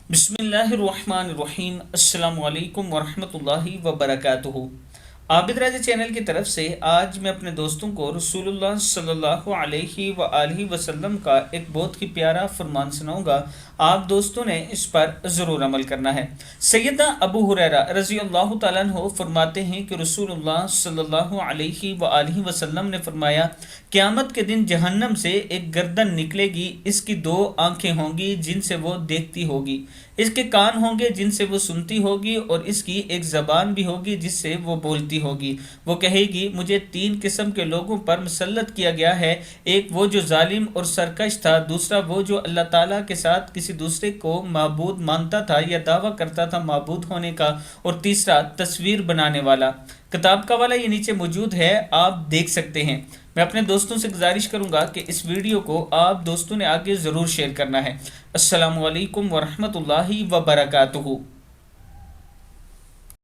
बिस्मिल्लाहिर्रहमानिर्रहीम। अस्सलामु अलैकुम वरहमतुल्लाहि वबरकातुहू। आबिद राजा चैनल की तरफ से आज मैं अपने दोस्तों को रसूलुल्लाह सल्लल्लाहु अलैहि व आलिहि वसल्लम का एक बहुत ही प्यारा फरमान सुनाऊंगा। आप दोस्तों ने इस पर ज़रूर अमल करना है। सैयदना अबू हुरैरा रज़ी अल्लाह तआला अन्हु फरमाते हैं कि रसूलुल्लाह सल्लल्लाहु अलैहि व आलिहि वसल्लम ने फरमाया, क़यामत के दिन जहन्नम से एक गर्दन निकलेगी। इसकी दो आंखें होंगी जिनसे वो देखती होगी, इसके कान होंगे जिनसे वो सुनती होगी, और इसकी एक ज़बान भी होगी जिससे वो बोलती होगी। वो कहेगी, मुझे तीन किस्म के लोगों पर मुसल्लत किया गया है। एक वो जो जालिम और सरकश था, दूसरा वो जो अल्लाह ताला के साथ किसी दूसरे को माबूद मानता था या दावा करता था माबूद होने का, और तीसरा तस्वीर बनाने वाला। किताब का वाला ये नीचे मौजूद है, आप देख सकते हैं। मैं अपने दोस्तों से गुजारिश करूंगा कि इस वीडियो को आप दोस्तों ने आगे ज़रूर शेयर करना है। अस्सलामु अलैकुम वरहमतुल्लाहि वबरकातुहू।